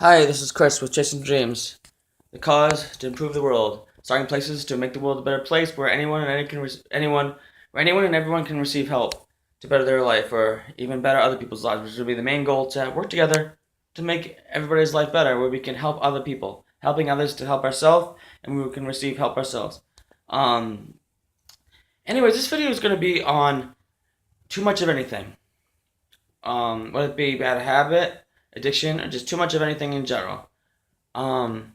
Hi, this is Chris with Chasing Dreams. The cause to improve the world, starting places to make the world a better place where anyone and everyone can receive help to better their life or even better other people's lives, which will be the main goal to work together to make everybody's life better, where we can help other people, helping others to help ourselves, and we can receive help ourselves. Um. Anyways, this video is going to be on too much of anything. Whether it be bad habit, addiction, or just too much of anything in general. Um,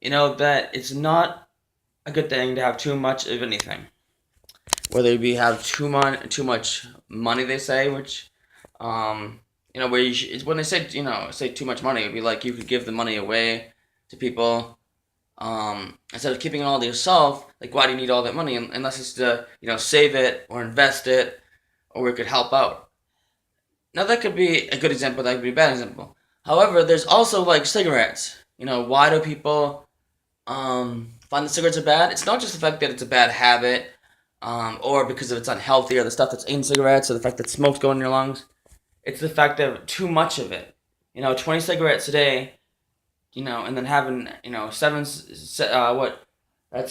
that it's not a good thing to have too much of anything. Whether it be have too much money, they say, which, where when they say, say too much money, it would be like you could give the money away to people, instead of keeping it all to yourself. Like, why do you need all that money unless it's to, save it or invest it, or it could help out. Now, that could be a good example, that could be a bad example. However, there's also, like, cigarettes. Why do people find that cigarettes are bad? It's not just the fact that it's a bad habit, or because of it's unhealthy, or the stuff that's in cigarettes, or the fact that smoke's going in your lungs. It's the fact that too much of it. 20 cigarettes a day, and then having, that's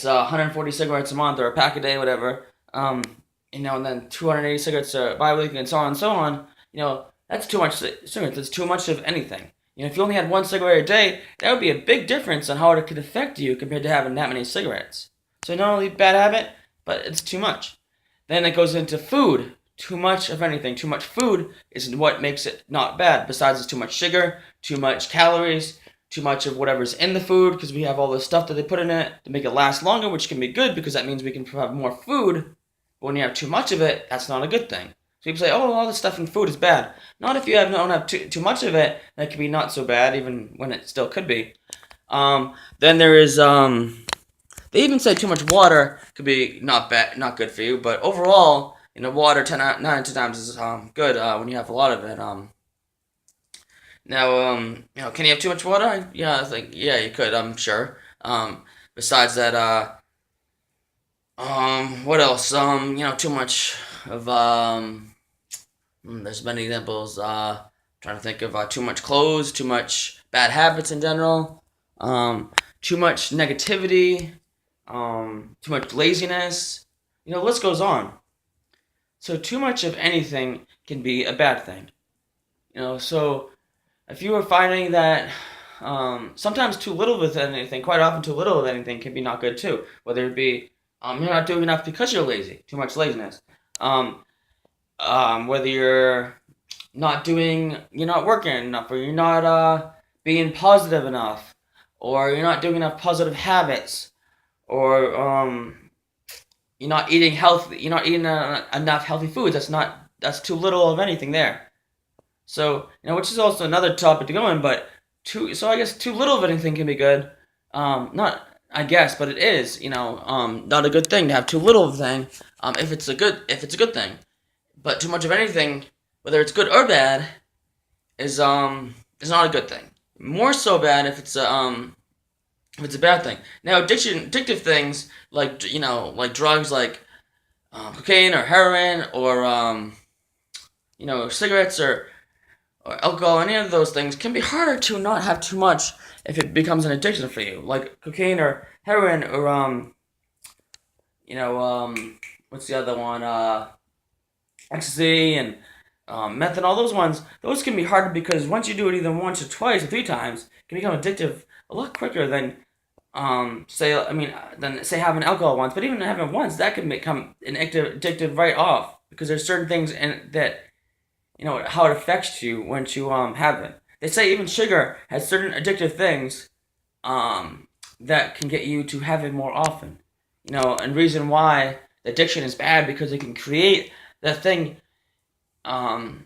140 cigarettes a month, or a pack a day, whatever. And then 280 cigarettes bi-weekly, and so on and so on. That's too much cigarettes. That's too much of anything. If you only had one cigarette a day, that would be a big difference on how it could affect you compared to having that many cigarettes. So not only bad habit, but it's too much. Then it goes into food. Too much of anything. Too much food is what makes it not bad. Besides, it's too much sugar, too much calories, too much of whatever's in the food, because we have all this stuff that they put in it to make it last longer, which can be good because that means we can have more food. But when you have too much of it, that's not a good thing. So people say, oh, all this stuff in food is bad. Not if you don't have too much of it. That could be not so bad, even when it still could be. Then there is, they even say too much water could be not not good for you. But overall, water 9 out of 10 times is good when you have a lot of it. Now, can you have too much water? Yeah, I think, yeah, you could, I'm sure. Besides that, what else? Too much of, there's many examples. Trying to think of too much clothes, too much bad habits in general, too much negativity, too much laziness. The list goes on. So too much of anything can be a bad thing. So if you are finding that sometimes too little with anything, quite often too little with anything can be not good too. Whether it be you're not doing enough because you're lazy, too much laziness. Whether you're not working enough, or you're not being positive enough, or you're not doing enough positive habits, or you're not eating healthy, you're not eating enough healthy foods. That's too little of anything there. So which is also another topic to go in, but I guess too little of anything can be good. Not I guess, but it is not a good thing to have too little of a thing. If it's a good thing. But too much of anything, whether it's good or bad, is not a good thing. More so bad if it's a bad thing. Now, addictive things like like drugs, like cocaine or heroin, or cigarettes or alcohol. Any of those things can be harder to not have too much if it becomes an addiction for you, like cocaine or heroin, or what's the other one? Ecstasy and methanol. Those ones, those can be harder because once you do it either once or twice or 3 times, it can become addictive a lot quicker than say having alcohol once. But even having it once, that can become an addictive right off, because there's certain things in that how it affects you once you have it. They say even sugar has certain addictive things that can get you to have it more often. And reason why addiction is bad, because it can create that thing, that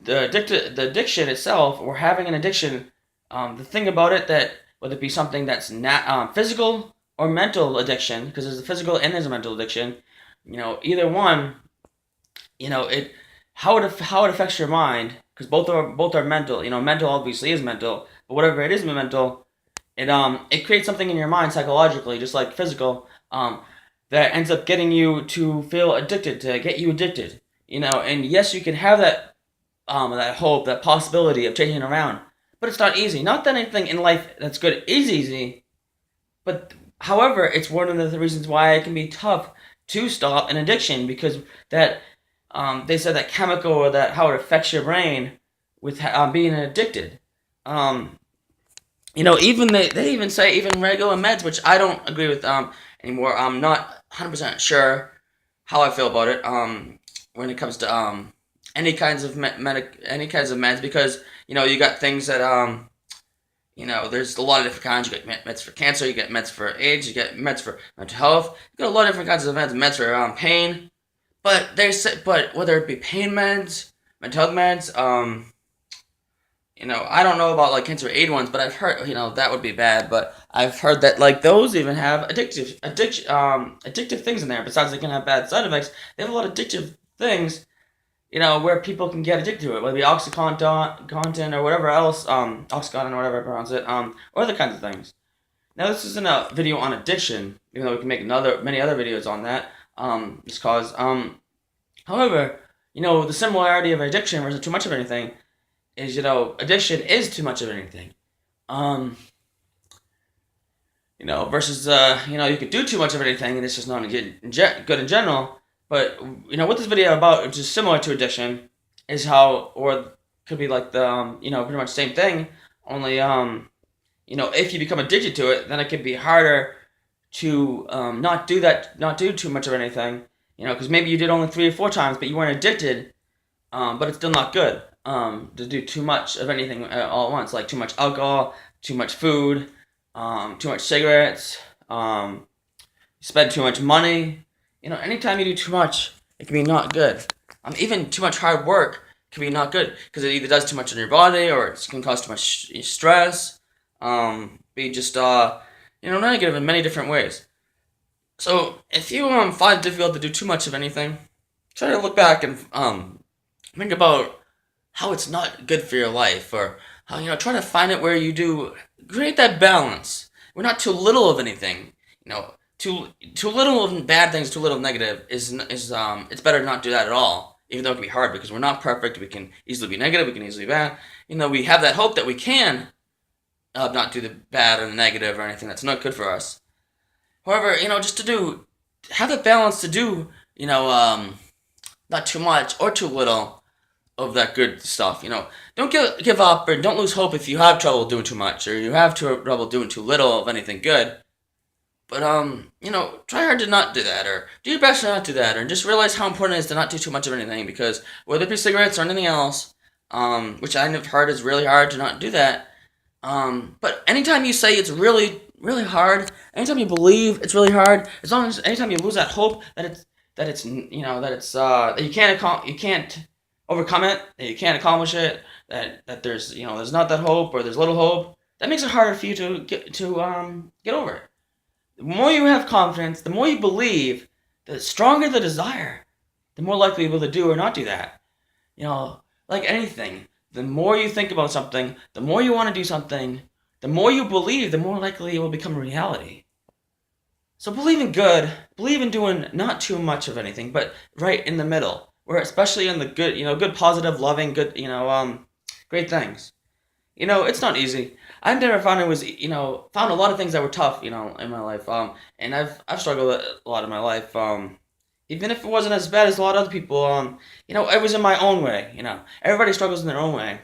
the addiction itself, or having an addiction, the thing about it, that whether it be something that's not physical or mental addiction, because there's a physical and there's a mental addiction, either one, it how it affects your mind, because both are mental. Mental obviously is mental, but whatever it is mental, it creates something in your mind psychologically, just like physical, that ends up getting you to feel addicted, to get you addicted. And yes, you can have that hope, that possibility of changing around, but it's not easy. Not that anything in life that's good is easy, but however, it's one of the reasons why it can be tough to stop an addiction, because that they said that chemical, or that how it affects your brain with being addicted. Um, even they even say even regular meds, which I don't agree with anymore. I'm not 100% sure how I feel about it when it comes to any kinds of any kinds of meds, because you got things that there's a lot of different kinds. You get meds for cancer, you get meds for AIDS, you get meds for mental health. You got a lot of different kinds of meds for pain. But but whether it be pain meds, mental health meds, I don't know about like cancer or AIDS ones, but I've heard, that would be bad. But I've heard that like those even have addictive things in there. Besides, they can have bad side effects. They have a lot of addictive things, where people can get addicted to it, whether it be Oxycontin or whatever else, Oxycontin or whatever I pronounce it, or other kinds of things. Now, this isn't a video on addiction, even though we can make many other videos on that, just cause. However, the similarity of addiction versus too much of anything is, addiction is too much of anything. Um, versus, you could do too much of anything and it's just not good in general. But, what this video about, which is similar to addiction, is how, or could be like the, pretty much same thing, only, if you become addicted to it, then it could be harder to not do too much of anything, because maybe you did only 3 or 4 times, but you weren't addicted, but it's still not good to do too much of anything all at once, like too much alcohol, too much food, too much cigarettes, spend too much money. Anytime you do too much, it can be not good. Even too much hard work can be not good, because it either does too much in your body, or it can cause too much stress, be just negative in many different ways. So if you find it difficult to do too much of anything, try to look back and think about how it's not good for your life, or how try to find it where you do create that balance. We're not too little of anything. Too little of bad things, too little of negative is it's better to not do that at all. Even though it can be hard, because we're not perfect, we can easily be negative, we can easily be bad. We have that hope that we can not do the bad or the negative or anything that's not good for us. However, just have the balance to do, not too much or too little of that good stuff. Don't give up, or don't lose hope if you have trouble doing too much, or you have trouble doing too little of anything good. But try hard to not do that, or do your best to not do that, or just realize how important it is to not do too much of anything, because whether it be cigarettes or anything else, which I've heard is really hard to not do that. But anytime you say it's really, really hard, anytime you believe it's really hard, as long as anytime you lose that hope that you can't overcome it, that you can't accomplish it, that there's not that hope, or there's little hope, that makes it harder for you to get over it. The more you have confidence, the more you believe, the stronger the desire, the more likely you'll be able to do or not do that. Like anything, the more you think about something, the more you want to do something, the more you believe, the more likely it will become a reality. So believe in good, believe in doing not too much of anything, but right in the middle, where especially in the good, good, positive, loving, good, great things. It's not easy. I've never found found a lot of things that were tough, in my life. And I've struggled a lot in my life. Even if it wasn't as bad as a lot of other people, it was in my own way. Everybody struggles in their own way.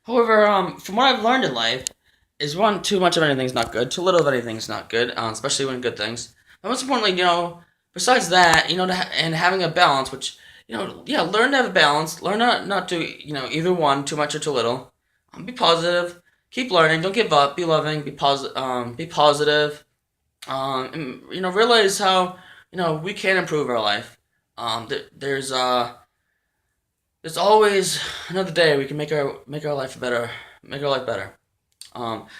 However, from what I've learned in life, is one, too much of anything is not good. Too little of anything is not good, especially when good things. But most importantly, besides that, and having a balance, which, learn to have a balance. Learn not to, either one, too much or too little. Be positive. Keep learning. Don't give up. Be loving. Be positive. Be positive. And realize how we can improve our life. There's always another day we can make our life better. Make our life better.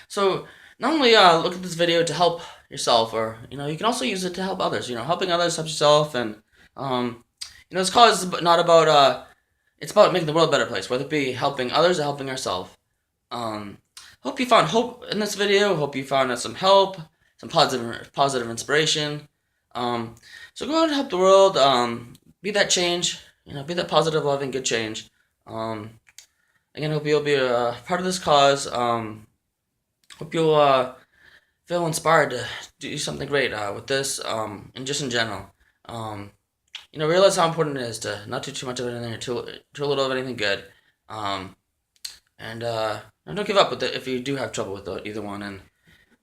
So not only look at this video to help yourself, or you can also use it to help others. Helping others helps yourself, and this cause is not about it's about making the world a better place, whether it be helping others or helping ourselves. Hope you found hope in this video. Hope you found some help, some positive inspiration. So go out and help the world. Be that change. Be that positive, loving, good change. again, hope you'll be a part of this cause. Hope you'll feel inspired to do something great with this, and just in general. Um, realize how important it is to not do too much of anything or too little of anything good. Um, and don't give up with it if you do have trouble with either one. And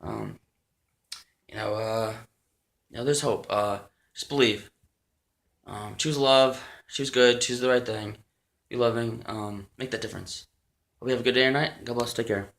um, you know, uh, there's hope. Just believe. Choose love. Choose good. Choose the right thing. Be loving. Make that difference. Hope you have a good day or night. God bless. Take care.